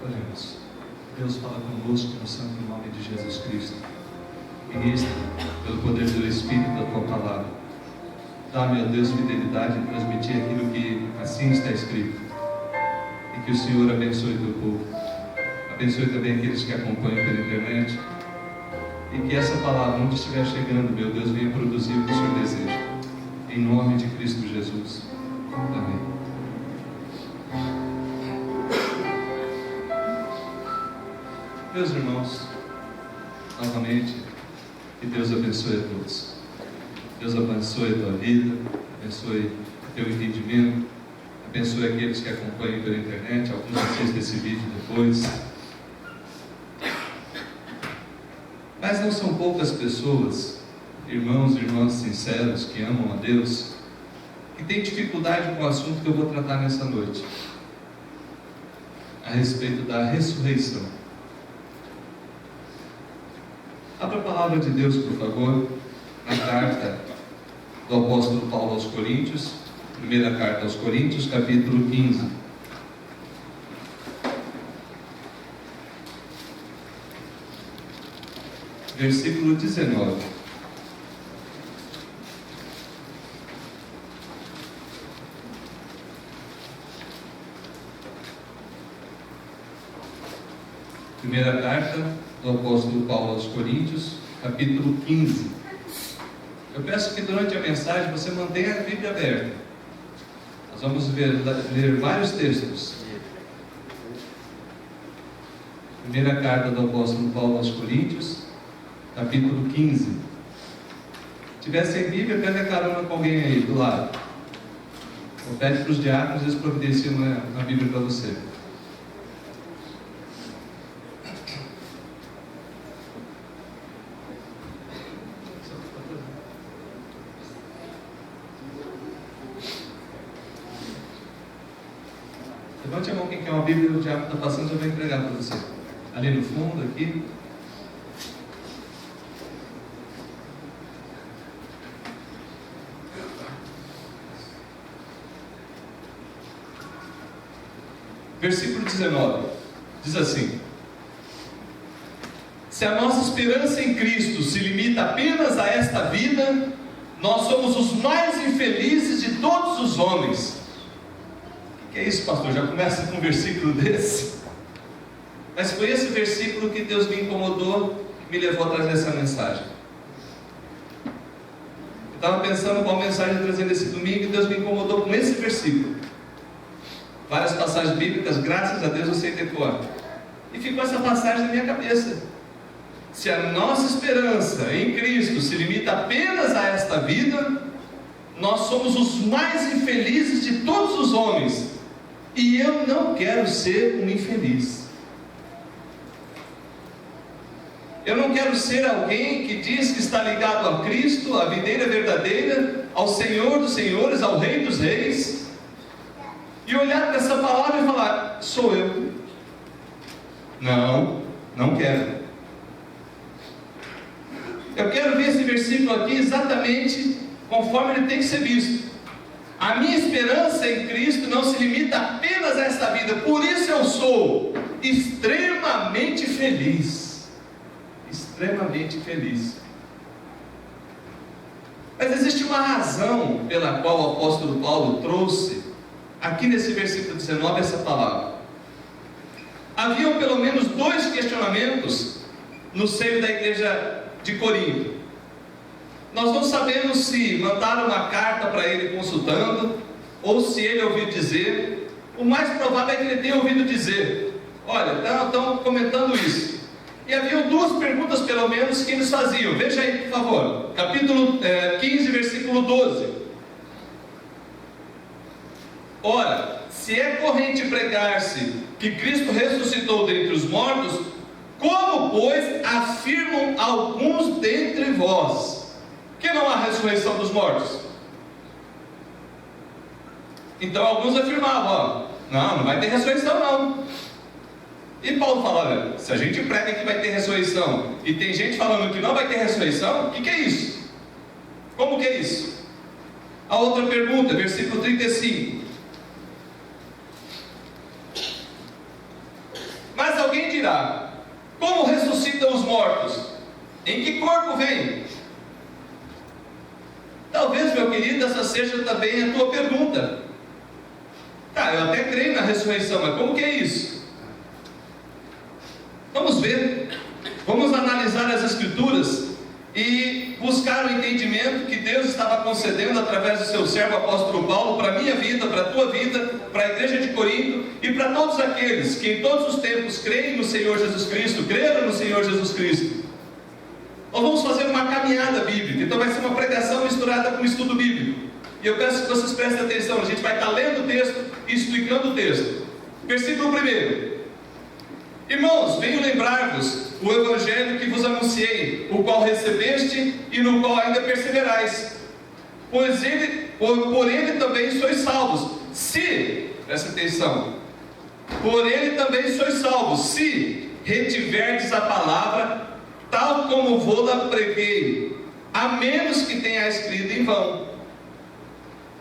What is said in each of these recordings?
Oremos. Deus, fala conosco no santo nome de Jesus Cristo. Ministra, pelo poder do Espírito da Tua Palavra. Dá-me, ó Deus, fidelidade em transmitir aquilo que assim está escrito. E que o Senhor abençoe Teu povo. Abençoe também aqueles que acompanham pela internet. E que essa palavra, onde estiver chegando, meu Deus, venha produzir o que o Senhor deseja. Em nome de Cristo Jesus. Amém. Meus irmãos, novamente, que Deus abençoe a todos. Deus abençoe a tua vida, abençoe o teu entendimento, abençoe aqueles que acompanham pela internet, alguns assistem esse vídeo depois. Mas não são poucas pessoas, irmãos e irmãs sinceros que amam a Deus, que têm dificuldade com o assunto que eu vou tratar nessa noite, a respeito da ressurreição. Abra a palavra de Deus, por favor, na carta do apóstolo Paulo aos Coríntios, primeira carta aos Coríntios, capítulo 15. Versículo 19. Primeira carta do apóstolo Paulo aos Coríntios, capítulo 15. Eu peço que durante a mensagem você mantenha a Bíblia aberta. Nós vamos ler vários textos. Primeira carta do apóstolo Paulo aos Coríntios, capítulo 15. Se tiver sem Bíblia, pede a carona com alguém aí do lado. Ou pede para os diáconos, eles providenciam uma Bíblia para você. Levante a mão quem quer uma Bíblia, o diabo está passando, já vai entregar para você. Ali no fundo, aqui. Versículo 19, diz assim: se a nossa esperança em Cristo se limita apenas a esta vida, nós somos os mais infelizes de todos os homens. O que é isso, pastor? Já começa com um versículo desse? Mas foi esse versículo que Deus me incomodou, que me levou a trazer essa mensagem. Eu estava pensando qual mensagem trazer nesse domingo, e Deus me incomodou com esse versículo. Várias passagens bíblicas, graças a Deus eu sei decorar. E ficou essa passagem na minha cabeça. Se a nossa esperança em Cristo se limita apenas a esta vida, nós somos os mais infelizes de todos os homens. E eu não quero ser um infeliz. Eu não quero ser alguém que diz que está ligado a Cristo, à videira verdadeira, ao Senhor dos senhores, ao Rei dos reis, e olhar para essa palavra e falar: sou eu. Não quero. Eu quero ver esse versículo aqui exatamente conforme ele tem que ser visto. A minha esperança em Cristo não se limita apenas a esta vida. Por isso eu sou extremamente feliz. Extremamente feliz. Mas existe uma razão pela qual o apóstolo Paulo trouxe aqui nesse versículo 19 essa palavra. Haviam pelo menos dois questionamentos no seio da igreja de Corinto. Nós não sabemos se mandaram uma carta para ele consultando, ou se ele ouviu dizer. O mais provável é que ele tenha ouvido dizer: olha, estão comentando isso. E haviam duas perguntas pelo menos que eles faziam. Veja aí, por favor, capítulo 15, versículo 12. Ora, se é corrente pregar-se que Cristo ressuscitou dentre os mortos, como, pois, afirmam alguns dentre vós que não há ressurreição dos mortos? Então alguns afirmavam: não vai ter ressurreição não. E Paulo fala: olha, se a gente prega que vai ter ressurreição e tem gente falando que não vai ter ressurreição, o que é isso? Como que é isso? A outra pergunta, versículo 35. vem? Talvez, meu querido, essa seja também a tua pergunta. Tá, eu até creio na ressurreição, mas como que é isso? Vamos ver. Vamos analisar as Escrituras e buscar o entendimento que Deus estava concedendo através do seu servo apóstolo Paulo para a minha vida, para a tua vida, para a igreja de Corinto e para todos aqueles que em todos os tempos creem no Senhor Jesus Cristo, creram no Senhor Jesus Cristo. Nós vamos fazer uma caminhada bíblica, então vai ser uma pregação misturada com estudo bíblico. E eu peço que vocês prestem atenção, a gente vai estar lendo o texto e explicando o texto. Versículo 1. Irmãos, venho lembrar-vos o evangelho que vos anunciei, o qual recebeste e no qual ainda perseverais. Pois por ele também sois salvos. Se, presta atenção, por ele também sois salvos, se retiverdes a palavra, tal como vou-la preguei, a menos que tenha escrito em vão.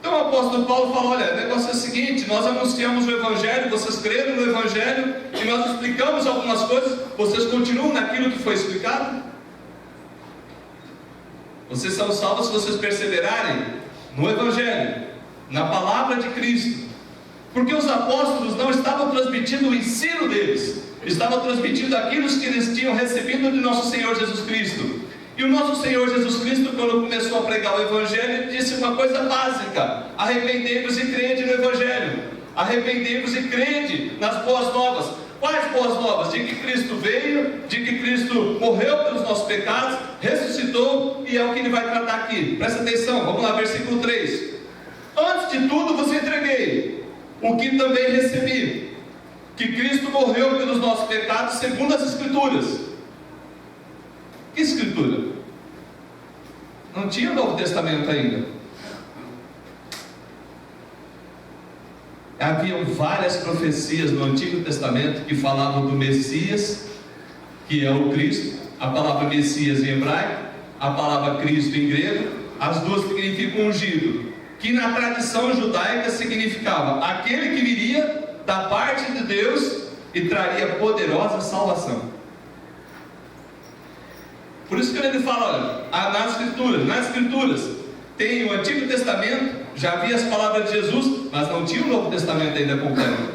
Então o apóstolo Paulo fala, olha, o negócio é o seguinte, nós anunciamos o Evangelho, vocês creram no Evangelho, e nós explicamos algumas coisas, vocês continuam naquilo que foi explicado? Vocês são salvos se vocês perseverarem no Evangelho, na palavra de Cristo, porque os apóstolos não estavam transmitindo o ensino deles, estavam transmitindo aquilo que eles tinham recebido de nosso Senhor Jesus Cristo. E o nosso Senhor Jesus Cristo, quando começou a pregar o Evangelho, disse uma coisa básica: arrependei-vos e crede no Evangelho, arrependei-vos e crede nas boas novas. Quais boas novas? De que Cristo veio, de que Cristo morreu pelos nossos pecados, ressuscitou, e é o que ele vai tratar aqui. Presta atenção, vamos lá, versículo 3. Antes de tudo vos entreguei o que também recebi, que Cristo morreu pelos nossos pecados segundo as Escrituras. Que Escritura? Não tinha o Novo Testamento ainda. Haviam várias profecias no Antigo Testamento que falavam do Messias, que é o Cristo. A palavra Messias em hebraico, a palavra Cristo em grego, as duas significam ungido, que na tradição judaica significava aquele que viria da parte de Deus e traria poderosa salvação. Por isso que ele fala, olha, nas Escrituras tem o Antigo Testamento, já havia as palavras de Jesus, mas não tinha o Novo Testamento ainda completo.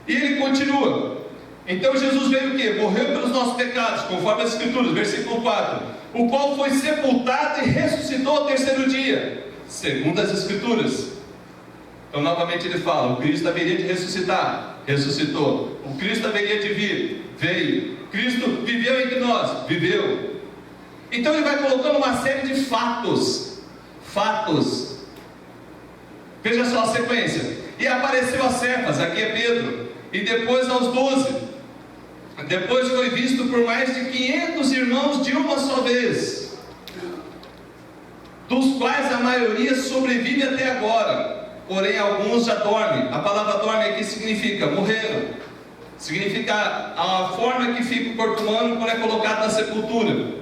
E ele continua. Então Jesus veio o quê? Morreu pelos nossos pecados, conforme as Escrituras, versículo 4. O qual foi sepultado e ressuscitou ao terceiro dia, segundo as Escrituras. Então novamente ele fala, o Cristo haveria de ressuscitar, ressuscitou. O Cristo haveria de vir, veio. Cristo viveu entre nós, viveu. Então ele vai colocando uma série de fatos. Veja só a sequência. E apareceu a Cefas, aqui é Pedro, e depois aos 12. Depois foi visto por mais de 500 irmãos de uma só vez, dos quais a maioria sobrevive até agora, porém alguns já dormem. A palavra dorme aqui significa morreram. Significa a forma que fica o corpo humano quando é colocado na sepultura.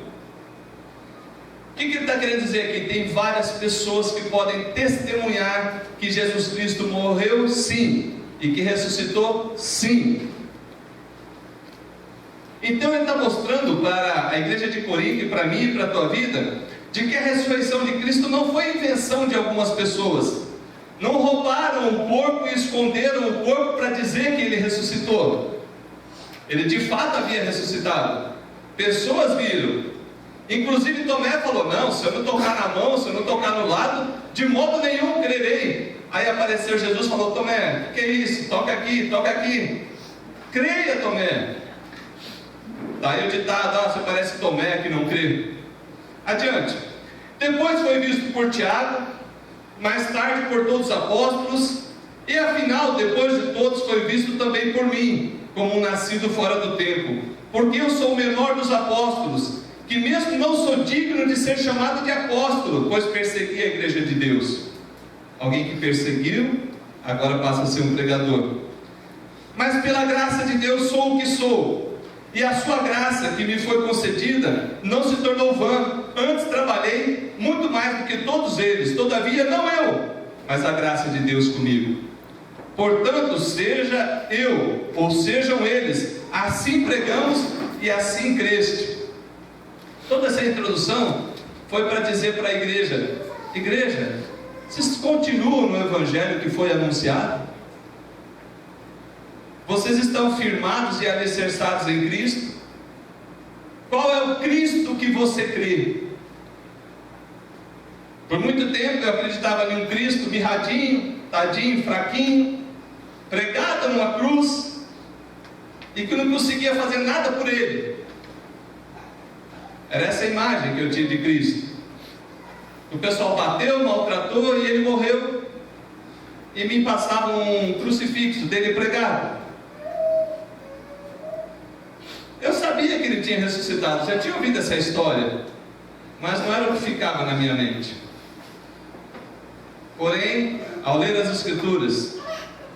O que ele está querendo dizer aqui? Tem várias pessoas que podem testemunhar que Jesus Cristo morreu, sim, e que ressuscitou, sim. Então ele está mostrando para a igreja de Corinto e para mim e para a tua vida, de que a ressurreição de Cristo não foi invenção de algumas pessoas. Não roubaram o corpo e esconderam o corpo para dizer que ele ressuscitou. Ele de fato havia ressuscitado. Pessoas viram. Inclusive Tomé falou, não, se eu não tocar na mão, se eu não tocar no lado, de modo nenhum crerei. Aí apareceu Jesus e falou, Tomé, o que é isso? Toca aqui, toca aqui. Creia, Tomé. Daí o ditado, você parece Tomé que não crê. Adiante. Depois foi visto por Tiago, mais tarde por todos os apóstolos, e afinal, depois de todos, foi visto também por mim, como um nascido fora do tempo, porque eu sou o menor dos apóstolos, que mesmo não sou digno de ser chamado de apóstolo, pois persegui a igreja de Deus. Alguém que perseguiu, agora passa a ser um pregador. Mas pela graça de Deus sou o que sou, e a sua graça que me foi concedida não se tornou vã. Antes trabalhei muito mais do que todos eles, todavia não eu, mas a graça de Deus comigo. Portanto, seja eu ou sejam eles, assim pregamos e assim creste. Toda essa introdução foi para dizer para a igreja: igreja, vocês continuam no evangelho que foi anunciado? Vocês estão firmados e alicerçados em Cristo? Qual é o Cristo que você crê? Por muito tempo eu acreditava em um Cristo mirradinho, tadinho, fraquinho, pregado numa cruz, e que não conseguia fazer nada por Ele. Era essa a imagem que eu tinha de Cristo. O pessoal bateu, maltratou e Ele morreu, e me passava um crucifixo dele pregado. Eu sabia que Ele tinha ressuscitado, já tinha ouvido essa história, mas não era o que ficava na minha mente. Porém, ao ler as Escrituras,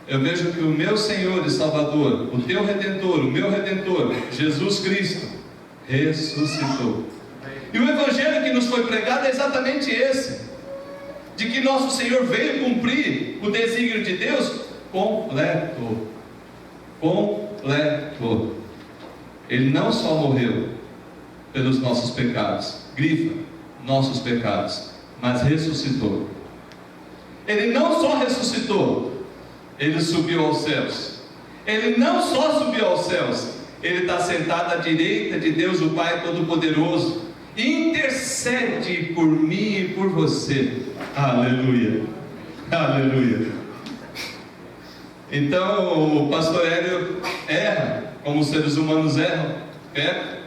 eu vejo que o meu Senhor e Salvador, o teu Redentor, o meu Redentor, Jesus Cristo, ressuscitou. E o Evangelho que nos foi pregado é exatamente esse: de que nosso Senhor veio cumprir o desígnio de Deus completo. Completo. Ele não só morreu pelos nossos pecados, grifa, nossos pecados, mas ressuscitou. Ele não só ressuscitou, Ele subiu aos céus. Ele não só subiu aos céus, Ele está sentado à direita de Deus, o Pai Todo-Poderoso, e intercede por mim e por você. Aleluia, aleluia. Então o pastor Hélio erra, como os seres humanos erram, peca.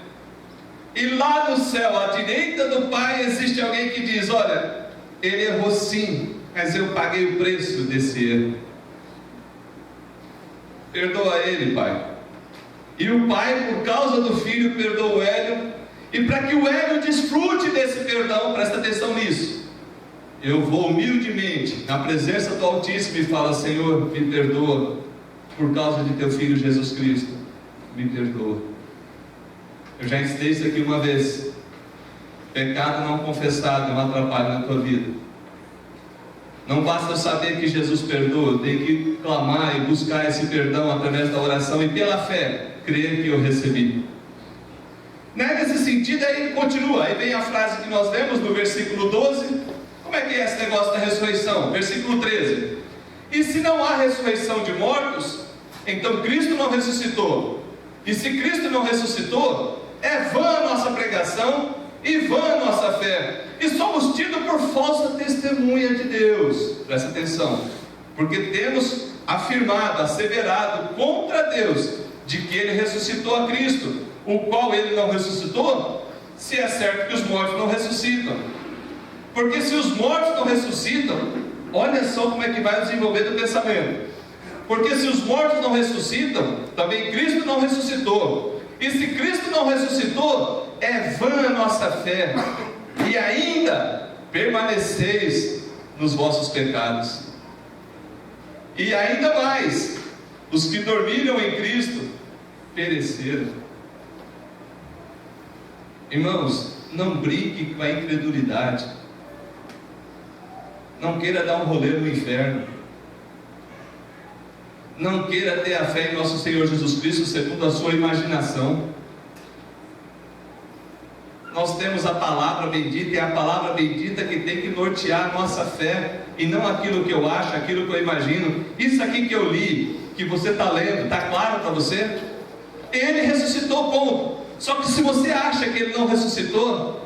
E lá no céu, à direita do Pai, existe alguém que diz: olha, ele errou sim, mas eu paguei o preço desse erro. Perdoa ele, Pai. E o Pai, por causa do Filho, perdoa o Hélio. E para que o Hélio desfrute desse perdão, presta atenção nisso, eu vou humildemente na presença do Altíssimo e falo: Senhor, me perdoa por causa de teu Filho Jesus Cristo, me perdoa. Eu já ensinei isso aqui uma vez: pecado não confessado é um atrapalho na tua vida. Não basta eu saber que Jesus perdoa, eu tenho que clamar e buscar esse perdão através da oração e pela fé crer que eu recebi. Nesse sentido, aí ele continua, aí vem a frase que nós lemos no versículo 12. Como é que é esse negócio da ressurreição? Versículo 13: e se não há ressurreição de mortos, então Cristo não ressuscitou. E se Cristo não ressuscitou, é vã a nossa pregação e vã a nossa fé, e somos tidos por falsa testemunha de Deus. Presta atenção, porque temos afirmado, asseverado contra Deus, de que Ele ressuscitou a Cristo, o qual Ele não ressuscitou, se é certo que os mortos não ressuscitam. Porque se os mortos não ressuscitam, olha só como é que vai desenvolver o pensamento. Porque se os mortos não ressuscitam, também Cristo não ressuscitou. E se Cristo não ressuscitou, é vã a nossa fé, e ainda permaneceis nos vossos pecados. E ainda mais, os que dormiram em Cristo pereceram. Irmãos, não brinque com a incredulidade. Não queira dar um rolê no inferno. Não queira ter a fé em nosso Senhor Jesus Cristo segundo a sua imaginação. Nós temos a palavra bendita, e é a palavra bendita que tem que nortear a nossa fé, e não aquilo que eu acho, aquilo que eu imagino. Isso aqui que eu li, que você está lendo, está claro para você? Ele ressuscitou, ponto. Só que se você acha que Ele não ressuscitou,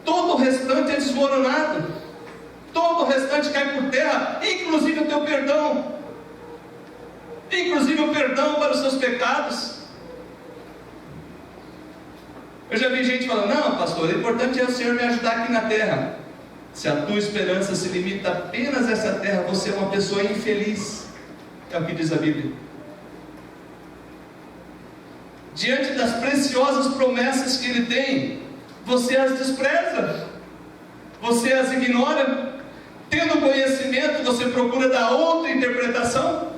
todo o restante é desmoronado, todo o restante cai por terra, inclusive o teu perdão, inclusive o perdão para os seus pecados. Eu já vi gente falando: não, pastor, o importante é o Senhor me ajudar aqui na terra. Se a tua esperança se limita apenas a essa terra, você é uma pessoa infeliz. É o que diz a Bíblia. Diante das preciosas promessas que Ele tem, você as despreza, você as ignora. Tendo conhecimento, você procura dar outra interpretação.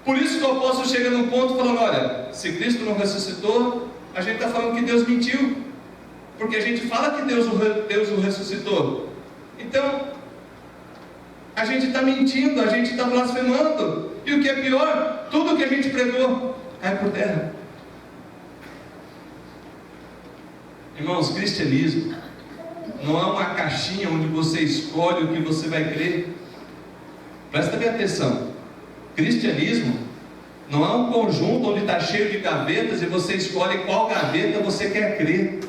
Por isso que o apóstolo chega num ponto falando: olha, se Cristo não ressuscitou, a gente está falando que Deus mentiu, porque a gente fala que Deus o ressuscitou. Então, a gente está mentindo, a gente está blasfemando. E o que é pior, tudo que a gente pregou cai por terra. Irmãos, cristianismo não é uma caixinha onde você escolhe o que você vai crer. Presta bem atenção. Cristianismo não é um conjunto onde está cheio de gavetas e você escolhe qual gaveta você quer crer.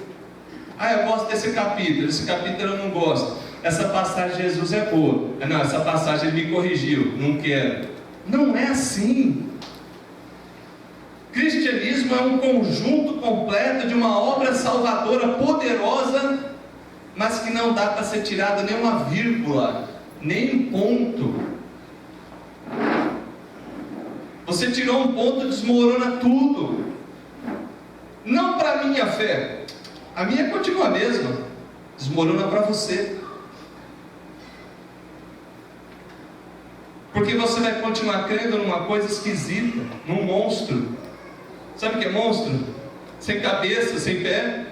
Ah, eu gosto desse capítulo, esse capítulo eu não gosto. Essa passagem de Jesus é boa. Não, essa passagem ele me corrigiu, não quero. Não é assim. Cristianismo é um conjunto completo de uma obra salvadora poderosa, mas que não dá para ser tirada nem uma vírgula, nem um ponto. Você tirou um ponto, desmorona tudo. Não para a minha fé, a minha continua a mesma, desmorona para você. Porque você vai continuar crendo numa coisa esquisita, num monstro. Sabe o que é monstro? Sem cabeça, sem pé.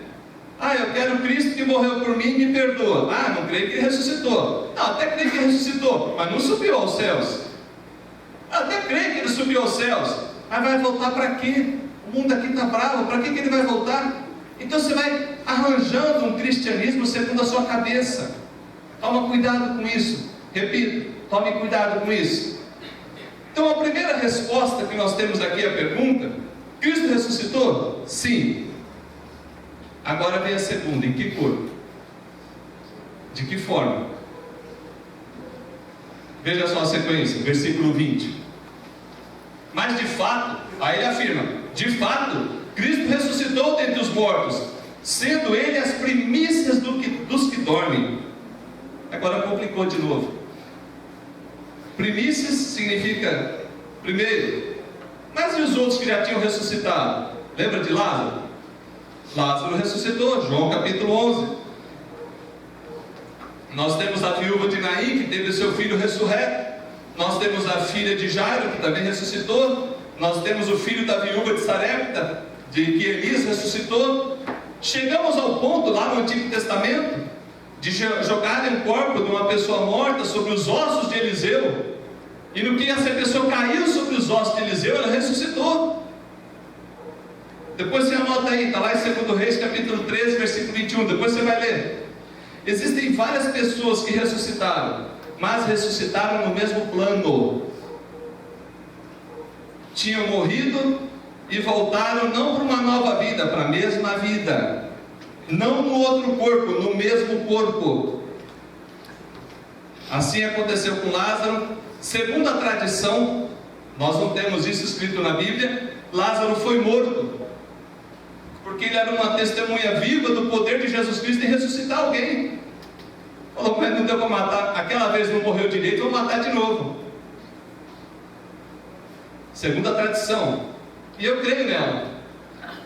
Ah, eu quero Cristo que morreu por mim e me perdoa. Ah, não creio que Ele ressuscitou. Não, até creio que ressuscitou, mas não subiu aos céus. Até creio que Ele subiu aos céus, mas vai voltar para quê? O mundo aqui está bravo, para que Ele vai voltar? Então você vai arranjando um cristianismo segundo a sua cabeça. Toma cuidado com isso. Repito, tome cuidado com isso. Então a primeira resposta que nós temos aqui à pergunta: Cristo ressuscitou? Sim. Agora vem a segunda: em que corpo? De que forma? Veja só a sequência, versículo 20. Mas de fato, aí ele afirma: de fato, Cristo ressuscitou dentre os mortos, sendo Ele as primícias dos que dormem. Agora complicou de novo. Primícias significa primeiro. Mas e os outros que já tinham ressuscitado? Lembra de Lázaro? Lázaro ressuscitou, João capítulo 11. Nós temos a viúva de Naim, que teve o seu filho ressurreto. Nós temos a filha de Jairo, que também ressuscitou. Nós temos o filho da viúva de Sarepta, de que Elias ressuscitou. Chegamos ao ponto lá no Antigo Testamento de jogarem um corpo de uma pessoa morta sobre os ossos de Eliseu, e no que essa pessoa caiu sobre os ossos de Eliseu, ela ressuscitou. Depois você anota aí, está lá em 2 Reis capítulo 13, versículo 21, depois você vai ler. Existem várias pessoas que ressuscitaram, mas ressuscitaram no mesmo plano. Tinham morrido e voltaram não para uma nova vida, para a mesma vida. Não no outro corpo, no mesmo corpo. Assim aconteceu com Lázaro. Segundo a tradição, nós não temos isso escrito na Bíblia, Lázaro foi morto, porque ele era uma testemunha viva do poder de Jesus Cristo em ressuscitar alguém. Falou, mas não deu para matar, aquela vez não morreu direito, vou matar de novo. Segundo a tradição, e eu creio nela,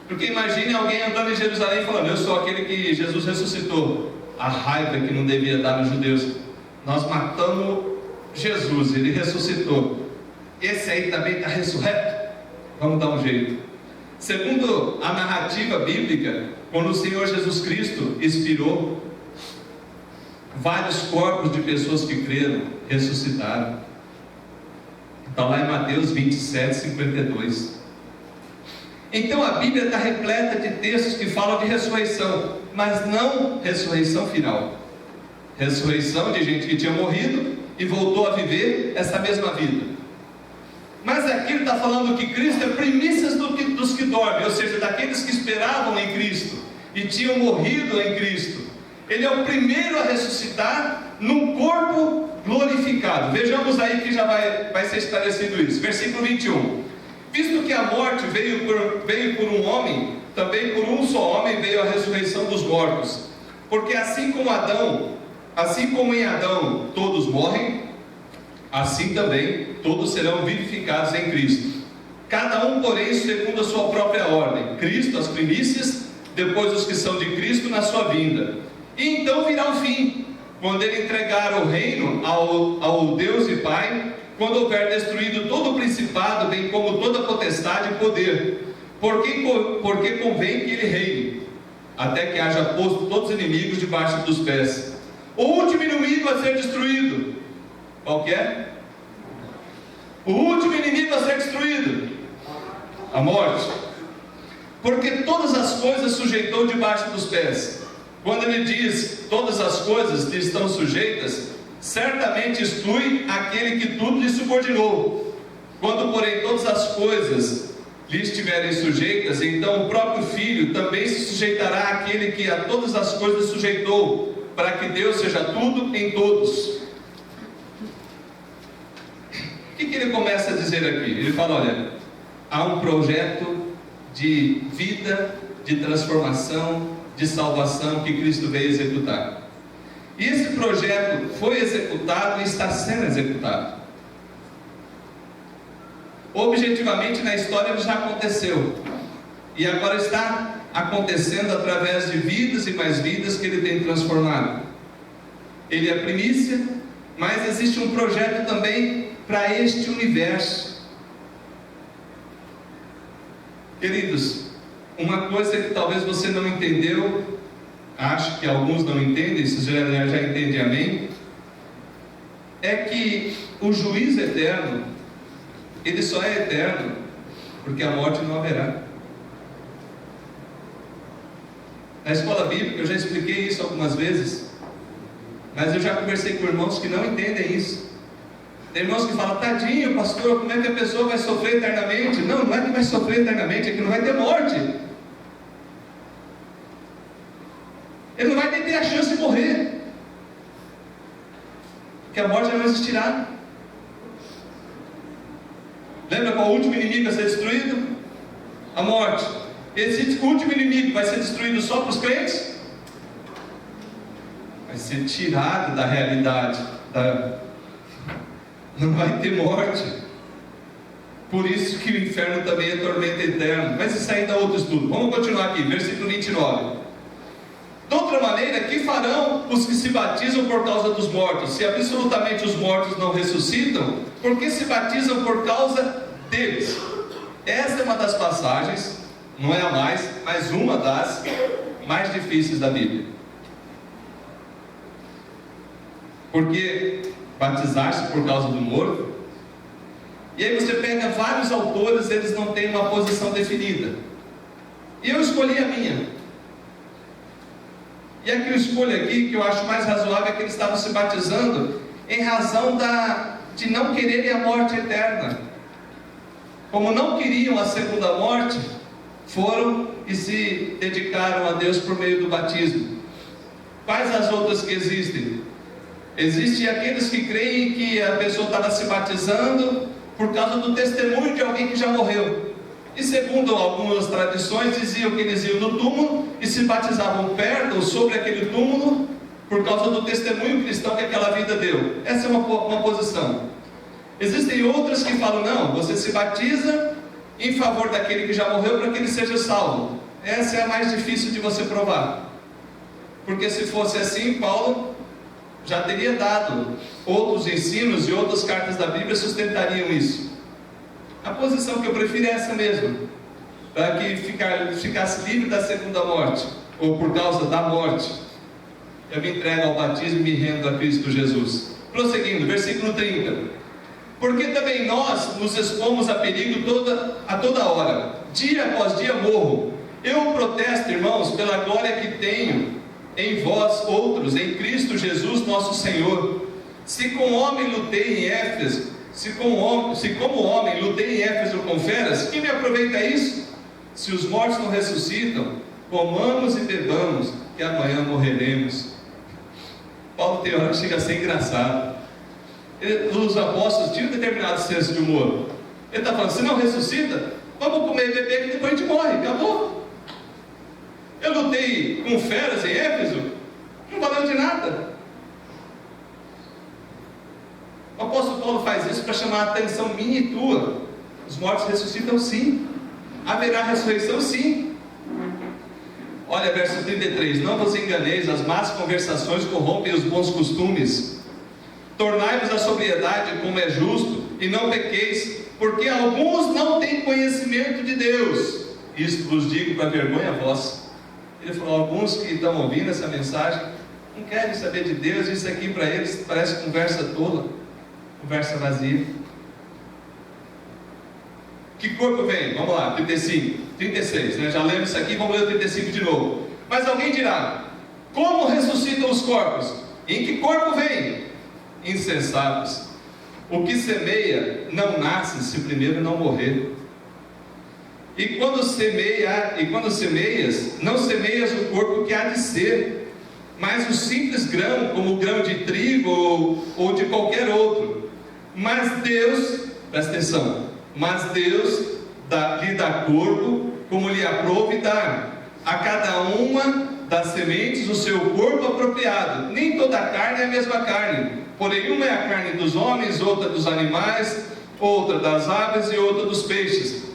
porque imagine alguém andando em Jerusalém falando: eu sou aquele que Jesus ressuscitou. A raiva que não devia dar nos judeus. Nós matamos Jesus, Ele ressuscitou. Esse aí também está ressurreto? Vamos dar um jeito. Segundo a narrativa bíblica, quando o Senhor Jesus Cristo expirou, vários corpos de pessoas que creram ressuscitaram. Está lá em Mateus 27, 52. Então a Bíblia está repleta de textos que falam de ressurreição, mas não ressurreição final. Ressurreição de gente que tinha morrido e voltou a viver essa mesma vida. Mas aqui está falando que Cristo é primícias dos que dormem, ou seja, daqueles que esperavam em Cristo e tinham morrido em Cristo. Ele é o primeiro a ressuscitar num corpo glorificado. Vejamos aí que já vai ser esclarecido isso. Versículo 21. Visto que a morte veio por um homem, também por um só homem veio a ressurreição dos mortos. Porque assim como em Adão todos morrem, assim também todos serão vivificados em Cristo. Cada um, porém, segundo a sua própria ordem. Cristo, as primícias, depois os que são de Cristo na sua vinda. E então virá o fim, quando Ele entregar o reino ao Deus e Pai, quando houver destruído todo o principado, bem como toda potestade e poder, porque convém que Ele reine, até que haja posto todos os inimigos debaixo dos pés. O último inimigo a ser destruído, qual que é? O último inimigo a ser destruído, a morte. porque todas as coisas sujeitou debaixo dos pés. Quando ele diz todas as coisas lhe estão sujeitas, certamente exclui aquele que tudo lhe subordinou. Quando, porém, todas as coisas lhe estiverem sujeitas, então o próprio Filho também se sujeitará àquele que a todas as coisas sujeitou, para que Deus seja tudo em todos. O que ele começa a dizer aqui? Ele fala, olha, há um projeto de vida, de transformação, de salvação que Cristo veio executar. E esse projeto foi executado e está sendo executado. Objetivamente na história ele já aconteceu. E agora está acontecendo através de vidas e mais vidas que ele tem transformado. Ele é a primícia, mas existe um projeto também para este universo. Queridos, uma coisa que talvez você não entendeu, acho que alguns não entendem, se já entendem, amém, é que o juízo eterno, ele só é eterno porque a morte não haverá. Na escola bíblica eu já expliquei isso algumas vezes, mas eu já conversei com irmãos que não entendem isso. Tem irmãos que falam, tadinho pastor, como é que a pessoa vai sofrer eternamente? Não, não é que vai sofrer eternamente, é que não vai ter morte. Ele não vai nem ter a chance de morrer, porque a morte já não existirá. Lembra qual o último inimigo a ser destruído? A morte. Esse último inimigo vai ser destruído só para os crentes? Vai ser tirado da realidade. Não vai ter morte. Por isso que o inferno também é tormento eterno. Mas isso aí dá outro estudo. Vamos continuar aqui, versículo 29. De outra maneira, que farão os que se batizam por causa dos mortos? Se absolutamente os mortos não ressuscitam, por que se batizam por causa deles? Esta é uma das passagens, não é a mais, mas uma das mais difíceis da Bíblia. Porque batizar-se por causa do morto, e aí você pega vários autores, eles não têm uma posição definida, e eu escolhi a minha. E a que eu escolho aqui, que eu acho mais razoável, é que eles estavam se batizando em razão de não quererem a morte eterna. Como não queriam a segunda morte, foram e se dedicaram a Deus por meio do batismo. Quais as outras que existem? Existem aqueles que creem que a pessoa estava se batizando por causa do testemunho de alguém que já morreu. E segundo algumas tradições, diziam que eles iam no túmulo e se batizavam perto ou sobre aquele túmulo por causa do testemunho cristão que aquela vida deu. Essa é uma posição. Existem outras que falam, não, você se batiza em favor daquele que já morreu para que ele seja salvo. Essa é a mais difícil de você provar. Porque se fosse assim, Paulo já teria dado outros ensinos e outras cartas da Bíblia sustentariam isso. A posição que eu prefiro é essa mesmo, para que ficasse livre da segunda morte, ou por causa da morte. Eu me entrego ao batismo e me rendo a Cristo Jesus. Prosseguindo, versículo 30. Porque também nós nos expomos a perigo a toda hora, dia após dia morro. Eu protesto, irmãos, pela glória que tenho em vós outros, em Cristo Jesus nosso Senhor. Se como homem lutei em Éfeso, se como homem lutei em Éfeso com feras, que me aproveita isso? Se os mortos não ressuscitam, comamos e bebamos, que amanhã morreremos. Paulo tem hora que chega a ser engraçado. Os apóstolos tinham um determinado senso de humor. Ele está falando, se não ressuscita, vamos comer e beber que depois a gente morre, acabou. Eu lutei com feras em Éfeso, não valeu de nada. O apóstolo Paulo faz isso para chamar a atenção minha e tua. Os mortos ressuscitam sim, haverá ressurreição sim. Olha verso 33, não vos enganeis, as más conversações corrompem os bons costumes. Tornai-vos a sobriedade como é justo, e não pequeis, porque alguns não têm conhecimento de Deus. Isto vos digo para vergonha vossa. Ele falou, alguns que estão ouvindo essa mensagem não querem saber de Deus. Isso aqui para eles parece conversa tola, conversa vazia. Que corpo vem? Vamos lá, 35, 36, né? Já lemos isso aqui, vamos ler o 35 de novo. Mas alguém dirá: como ressuscitam os corpos? Em que corpo vem? Insensatos! O que semeia não nasce se primeiro não morrer. E quando semeias, não semeias o corpo que há de ser, mas o simples grão, como o grão de trigo ou de qualquer outro. Mas Deus, presta atenção, mas Deus lhe dá corpo como lhe aprouve dar, a cada uma das sementes o seu corpo apropriado. Nem toda a carne é a mesma carne, porém uma é a carne dos homens, outra dos animais, outra das aves e outra dos peixes.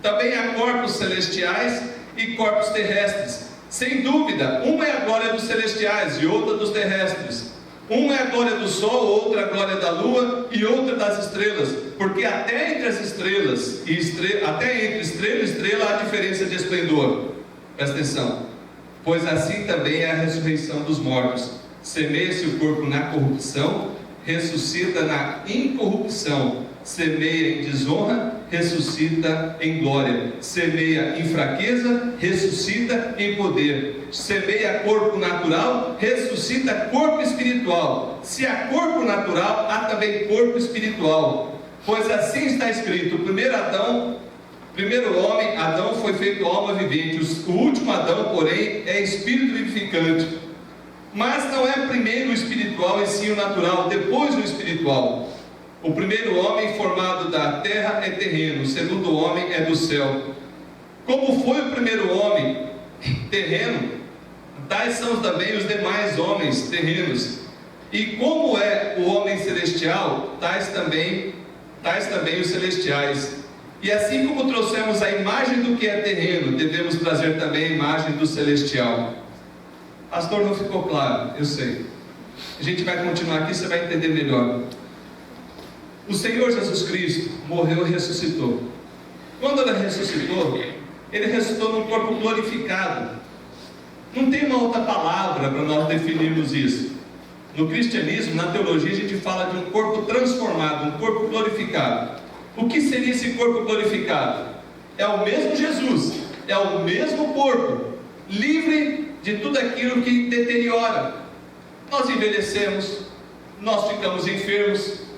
Também há corpos celestiais e corpos terrestres. Sem dúvida, uma é a glória dos celestiais e outra dos terrestres. Uma é a glória do sol, outra a glória da lua e outra das estrelas. Porque até entre as estrelas até entre estrela e estrela há diferença de esplendor. Presta atenção. Pois assim também é a ressurreição dos mortos. Semeia-se o corpo na corrupção, ressuscita na incorrupção. Semeia em desonra, ressuscita em glória. Semeia em fraqueza, ressuscita em poder. Semeia corpo natural, ressuscita corpo espiritual. Se há corpo natural, há também corpo espiritual. Pois assim está escrito: o primeiro homem, Adão, foi feito alma vivente. O último Adão, porém, é espírito vivificante. Mas não é primeiro o espiritual e sim o natural, depois o espiritual. O primeiro homem formado da terra é terreno, o segundo homem é do céu. Como foi o primeiro homem terreno, tais são também os demais homens terrenos. E como é o homem celestial, tais também os celestiais. E assim como trouxemos a imagem do que é terreno, devemos trazer também a imagem do celestial. Pastor, não ficou claro? Eu sei. A gente vai continuar aqui, você vai entender melhor. O Senhor Jesus Cristo morreu e ressuscitou. Quando Ele ressuscitou num corpo glorificado. Não tem uma outra palavra para nós definirmos isso. No cristianismo, na teologia, a gente fala de um corpo transformado, um corpo glorificado. O que seria esse corpo glorificado? É o mesmo Jesus, é o mesmo corpo, livre de tudo aquilo que deteriora. Nós envelhecemos, nós ficamos enfermos.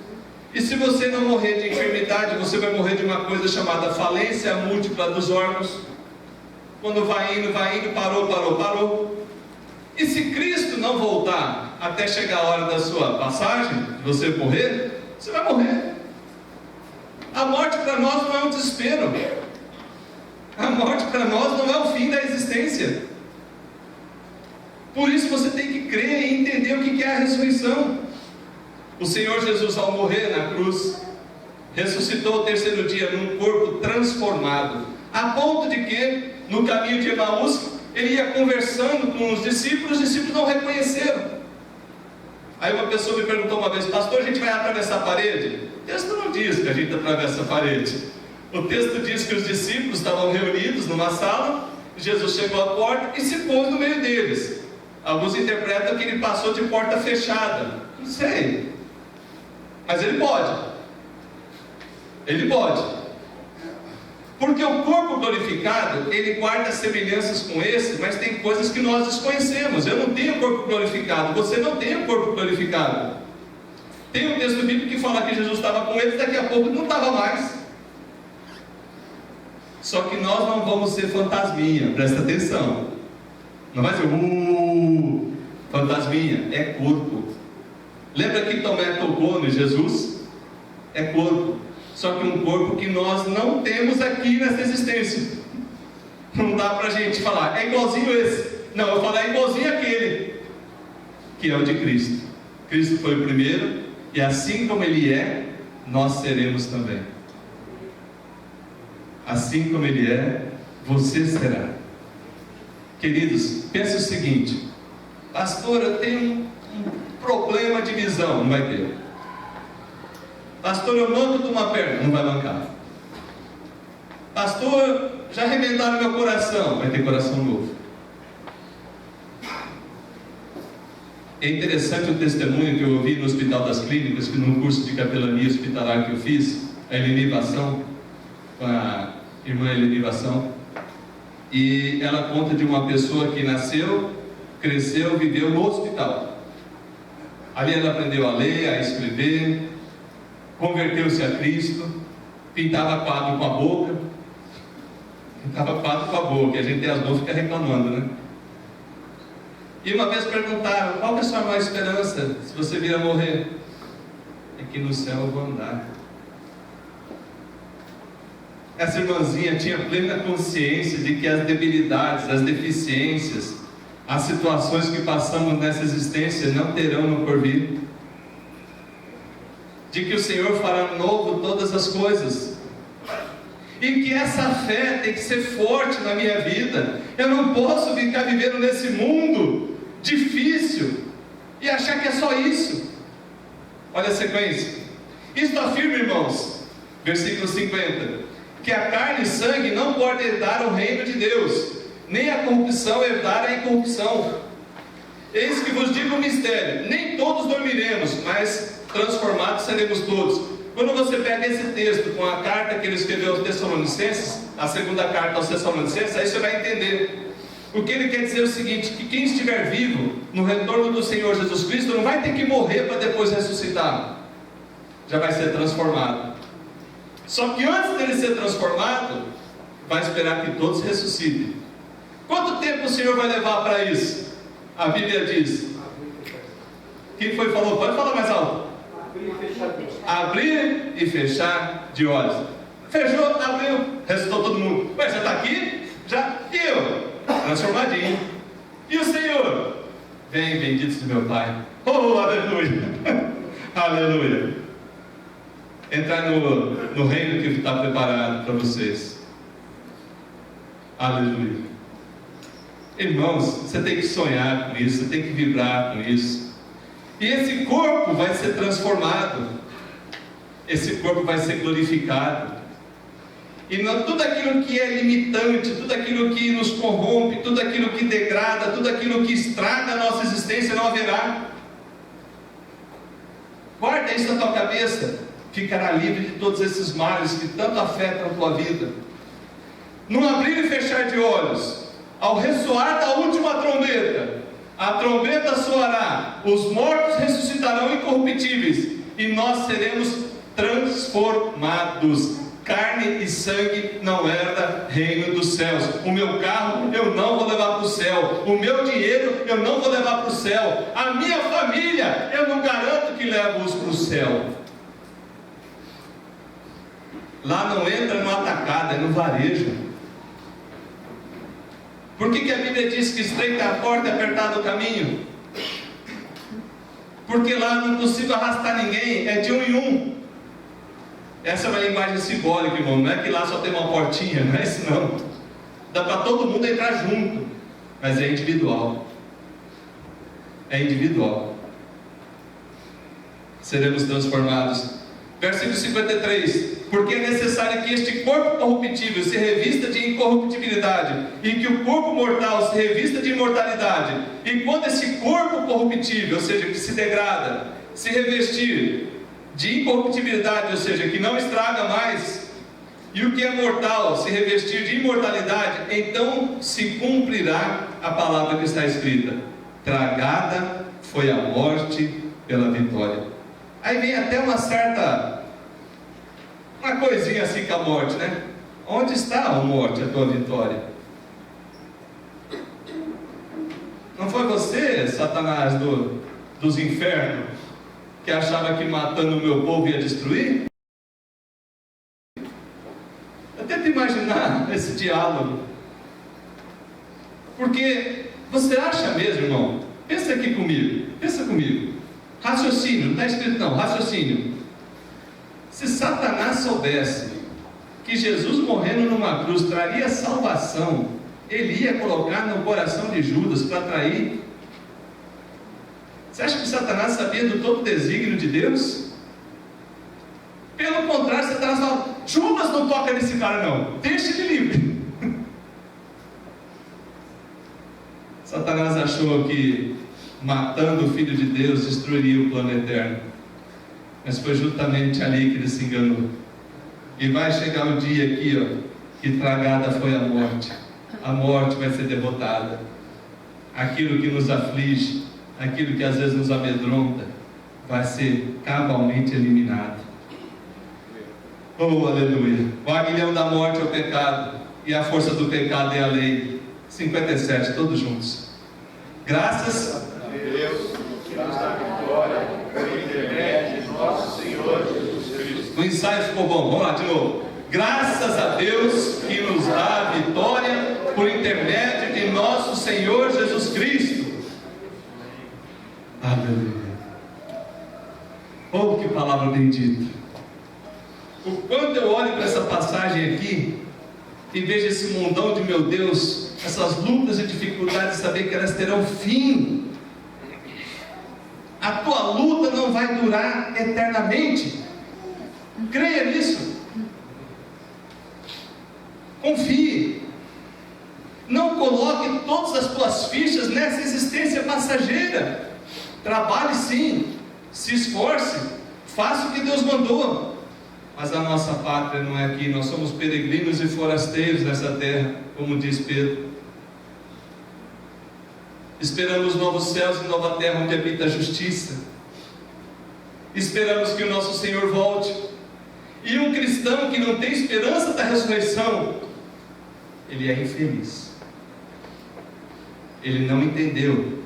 E se você não morrer de enfermidade, você vai morrer de uma coisa chamada falência múltipla dos órgãos. Quando vai indo, parou. E se Cristo não voltar até chegar a hora da sua passagem, de você morrer, você vai morrer. A morte para nós não é um desespero. A morte para nós não é o fim da existência. Por isso você tem que crer e entender o que é a ressurreição. O Senhor Jesus, ao morrer na cruz, ressuscitou ao terceiro dia num corpo transformado, a ponto de que, no caminho de Emaús, Ele ia conversando com os discípulos não reconheceram. Aí uma pessoa me perguntou uma vez: pastor, a gente vai atravessar a parede? O texto não diz que a gente atravessa a parede. O texto diz que os discípulos estavam reunidos numa sala, Jesus chegou à porta e se pôs no meio deles. Alguns interpretam que Ele passou de porta fechada. Não sei. Mas Ele pode. Porque o corpo glorificado, ele guarda semelhanças com esse, mas tem coisas que nós desconhecemos. Eu não tenho corpo glorificado, você não tem um corpo glorificado. Tem um texto bíblico que fala que Jesus estava com eles, daqui a pouco não estava mais. Só que nós não vamos ser fantasminha, presta atenção. Não vai ser fantasminha, é corpo. Lembra que Tomé tocou em Jesus? É corpo. Só que um corpo que nós não temos aqui nessa existência. Não dá para a gente falar, é igualzinho esse. Não, eu falo, é igualzinho aquele, que é o de Cristo. Cristo foi o primeiro, e assim como Ele é, nós seremos também. Assim como Ele é, você será. Queridos, pense o seguinte: pastor, eu tenho um problema de visão. Não vai ter. Pastor, eu manco de uma perna. Não vai mancar. Pastor, já remendaram meu coração. Vai ter coração novo. É interessante o testemunho que eu ouvi no Hospital das Clínicas, que num curso de capelania hospitalar que eu fiz, a Elenivação, com a irmã Elevação, e ela conta de uma pessoa que nasceu, cresceu, viveu no hospital. Ali ela aprendeu a ler, a escrever, converteu-se a Cristo, pintava quadro com a boca, e a gente tem as mãos e fica reclamando, né? E uma vez perguntaram: qual que é a sua maior esperança se você vir a morrer? É que no céu eu vou andar. Essa irmãzinha tinha plena consciência de que as debilidades, as deficiências, as situações que passamos nessa existência não terão no porvir, de que o Senhor fará novo todas as coisas, e que essa fé tem que ser forte na minha vida. Eu não posso ficar vivendo nesse mundo difícil e achar que é só isso. Olha a sequência. Isto afirma, irmãos, versículo 50, que a carne e sangue não podem herdar o reino de Deus, nem a corrupção herdar a incorrupção. Eis que vos digo um mistério: nem todos dormiremos, mas transformados seremos todos. Quando você pega esse texto com a carta que ele escreveu aos Tessalonicenses, a segunda carta aos Tessalonicenses, aí você vai entender. O que ele quer dizer é o seguinte: que quem estiver vivo no retorno do Senhor Jesus Cristo não vai ter que morrer para depois ressuscitar, já vai ser transformado. Só que antes dele ser transformado, vai esperar que todos ressuscitem. Quanto tempo o Senhor vai levar para isso? A Bíblia diz. Quem foi que falou? Pode falar mais alto. Abrir e fechar de olhos. Fechou, abriu, ressuscitou todo mundo. Ué, você está aqui? Já? E eu? Transformadinho. E o Senhor? Vem, bendito do meu Pai. Oh, aleluia. Aleluia. Entrar no reino que está preparado para vocês. Aleluia. Irmãos, você tem que sonhar com isso, você tem que vibrar com isso. E esse corpo vai ser transformado, esse corpo vai ser glorificado. E não, tudo aquilo que é limitante, tudo aquilo que nos corrompe, tudo aquilo que degrada, tudo aquilo que estraga a nossa existência não haverá. Guarda isso na tua cabeça. Ficará livre de todos esses males que tanto afetam a tua vida. No abrir e fechar de olhos, ao ressoar da última trombeta, a trombeta soará, os mortos ressuscitarão incorruptíveis, e nós seremos transformados. Carne e sangue não herda reino dos céus. O meu carro eu não vou levar para o céu, o meu dinheiro eu não vou levar para o céu, a minha família eu não garanto que levo-os para o céu. Lá não entra no atacado, é no varejo. Por que a Bíblia diz que estreita a porta e apertado o caminho? Porque lá não é possível arrastar ninguém, é de um em um. Essa é uma linguagem simbólica, irmão. Não é que lá só tem uma portinha, não é isso não. Dá para todo mundo entrar junto, mas é individual. É individual. Seremos transformados. Versículo 53. Porque é necessário que este corpo corruptível se revista de incorruptibilidade, e que o corpo mortal se revista de imortalidade. E quando esse corpo corruptível, ou seja, que se degrada, se revestir de incorruptibilidade, ou seja, que não estraga mais, e o que é mortal se revestir de imortalidade, então se cumprirá a palavra que está escrita: tragada foi a morte pela vitória. Aí vem até uma coisinha assim com a morte, né? Onde está a morte, a tua vitória? Não foi você, Satanás dos infernos, que achava que matando o meu povo ia destruir? Eu tento imaginar esse diálogo. Porque você acha mesmo, irmão? Pensa aqui comigo, pensa comigo. Raciocínio, não está escrito não, raciocínio. Se Satanás soubesse que Jesus morrendo numa cruz traria salvação, ele ia colocar no coração de Judas para trair? Você acha que Satanás sabia do todo desígnio de Deus? Pelo contrário, Satanás fala: Judas não toca nesse cara não, deixa ele livre. Satanás achou que matando o Filho de Deus destruiria o plano eterno, mas foi justamente ali que ele se enganou. E vai chegar o dia aqui, ó, que tragada foi a morte. A morte vai ser derrotada. Aquilo que nos aflige, aquilo que às vezes nos amedronta, vai ser cabalmente eliminado. Oh, aleluia! O aguilhão da morte é o pecado, e a força do pecado é a lei. 57, todos juntos. Graças a Deus, que nos dá vitória, por intermédio de nosso Senhor Jesus Cristo. O ensaio ficou bom, vamos lá de novo. Graças a Deus que nos dá a vitória por intermédio de nosso Senhor Jesus Cristo. Aleluia. Oh, que palavra bendita. O quanto eu olho para essa passagem aqui e vejo esse mundão de meu Deus, essas lutas e dificuldades, saber que elas terão fim. A tua luta não vai durar eternamente. Creia nisso. Confie. Não coloque todas as tuas fichas nessa existência passageira. Trabalhe sim, se esforce, faça o que Deus mandou. Mas a nossa pátria não é aqui. Nós somos peregrinos e forasteiros nessa terra, como diz Pedro. Esperamos novos céus e nova terra onde habita a justiça. Esperamos que o nosso Senhor volte. E um cristão que não tem esperança da ressurreição, ele é infeliz. Ele não entendeu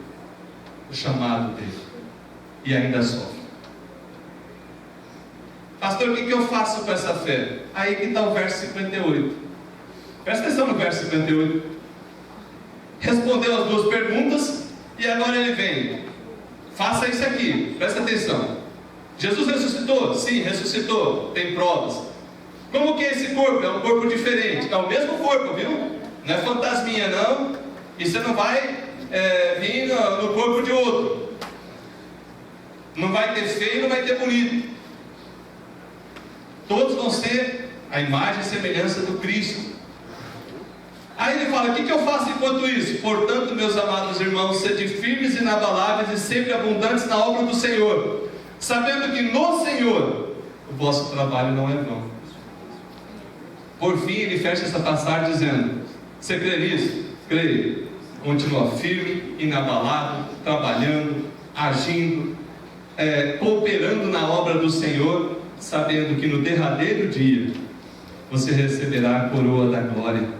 o chamado dele e ainda sofre. Pastor, o que eu faço com essa fé? Aí que está o verso 58. Presta atenção no verso 58. Respondeu as duas perguntas e agora ele vem. Faça isso aqui, presta atenção. Jesus ressuscitou? Sim, ressuscitou. Tem provas. Como que é esse corpo? É um corpo diferente. É o mesmo corpo, viu? Não é fantasminha não. E você não vai vir no corpo de outro. Não vai ter feio, não vai ter bonito. Todos vão ser a imagem e semelhança do Cristo. Aí ele fala, o que eu faço enquanto isso? Portanto, meus amados irmãos, sede firmes e inabaláveis e sempre abundantes na obra do Senhor, sabendo que no Senhor o vosso trabalho não é vão. Por fim, ele fecha essa passagem dizendo, você crê nisso? Creio. Continua firme, inabalado, trabalhando, agindo, cooperando na obra do Senhor, sabendo que no derradeiro dia você receberá a coroa da glória.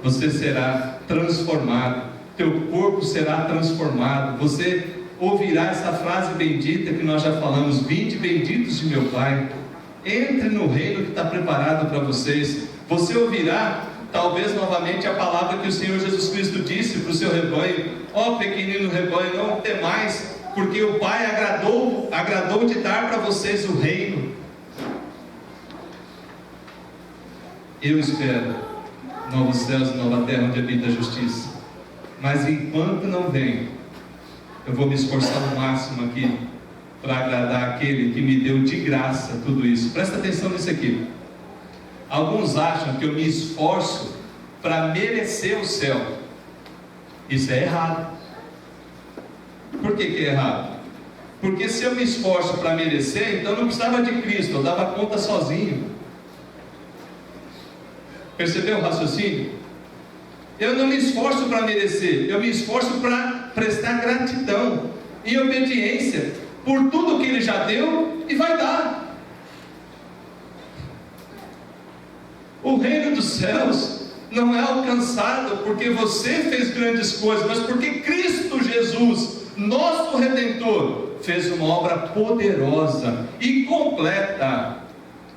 Você será transformado, teu corpo será transformado. Você ouvirá essa frase bendita que nós já falamos, vinde benditos de meu Pai, entre no reino que está preparado para vocês. Você ouvirá talvez novamente a palavra que o Senhor Jesus Cristo disse para o seu rebanho, ó pequenino rebanho, não temais, porque o Pai agradou de dar para vocês o reino. Eu espero novos céus e nova terra onde habita a justiça, mas enquanto não vem, eu vou me esforçar ao máximo aqui para agradar aquele que me deu de graça tudo isso. Presta atenção nisso aqui. Alguns acham que eu me esforço para merecer o céu. Isso é errado. Por que é errado? Porque se eu me esforço para merecer, então não precisava de Cristo, eu dava conta sozinho. Percebeu o raciocínio? Eu não me esforço para merecer, eu me esforço para prestar gratidão e obediência por tudo que Ele já deu e vai dar. O reino dos céus não é alcançado porque você fez grandes coisas, mas porque Cristo Jesus, nosso Redentor, fez uma obra poderosa e completa.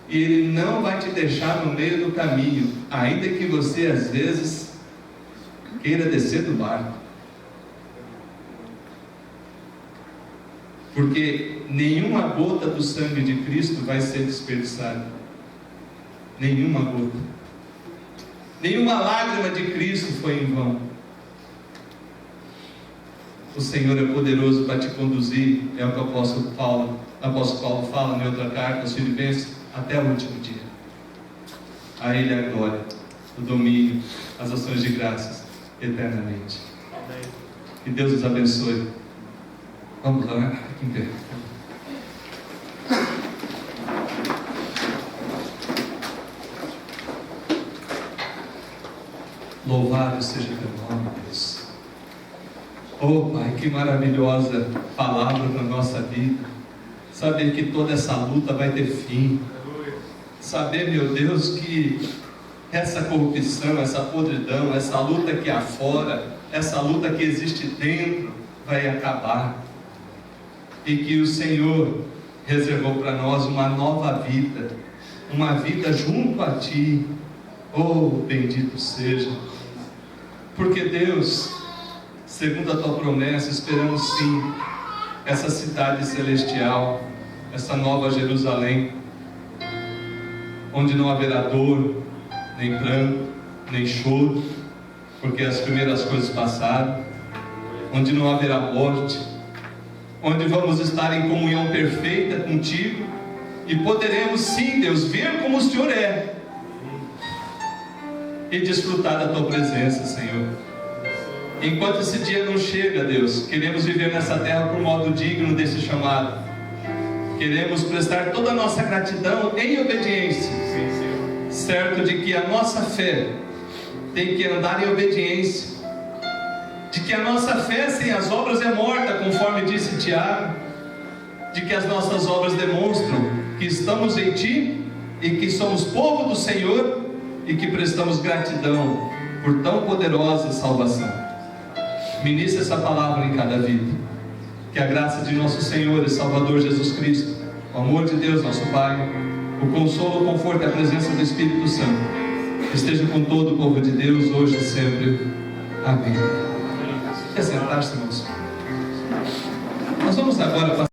E Ele não vai te deixar no meio do caminho, ainda que você às vezes queira descer do barco. Porque nenhuma gota do sangue de Cristo vai ser desperdiçada. Nenhuma gota. Nenhuma lágrima de Cristo foi em vão. O Senhor é poderoso para te conduzir, é o que o apóstolo Paulo fala em outra carta aos Filipenses, até o último dia. A Ele a glória, o domínio, as ações de graças, eternamente. Que Deus os abençoe. Vamos lá, aqui em pé. Louvado seja teu nome, Deus. Oh, Pai, que maravilhosa palavra para a nossa vida. Saber que toda essa luta vai ter fim. Saber, meu Deus, que essa corrupção, essa podridão, essa luta que há fora, essa luta que existe dentro, vai acabar. E que o Senhor reservou para nós uma nova vida, uma vida junto a Ti. Oh, bendito seja. Porque Deus, segundo a Tua promessa, esperamos sim essa cidade celestial, essa nova Jerusalém, onde não haverá dor, nem pranto, nem choro, porque as primeiras coisas passaram, onde não haverá morte, onde vamos estar em comunhão perfeita contigo, e poderemos sim, Deus, ver como o Senhor é, e desfrutar da Tua presença, Senhor. Enquanto esse dia não chega, Deus, queremos viver nessa terra por modo digno desse chamado. Queremos prestar toda a nossa gratidão em obediência, certo de que a nossa fé tem que andar em obediência, de que a nossa fé sem as obras é morta, conforme disse Tiago, de que as nossas obras demonstram que estamos em Ti e que somos povo do Senhor e que prestamos gratidão por tão poderosa salvação. Ministre essa palavra em cada vida. Que a graça de nosso Senhor e Salvador Jesus Cristo, o amor de Deus nosso Pai, o consolo, o conforto e a presença do Espírito Santo esteja com todo o povo de Deus, hoje e sempre. Amém. Quer sentar-se, irmãos? Nós vamos agora passar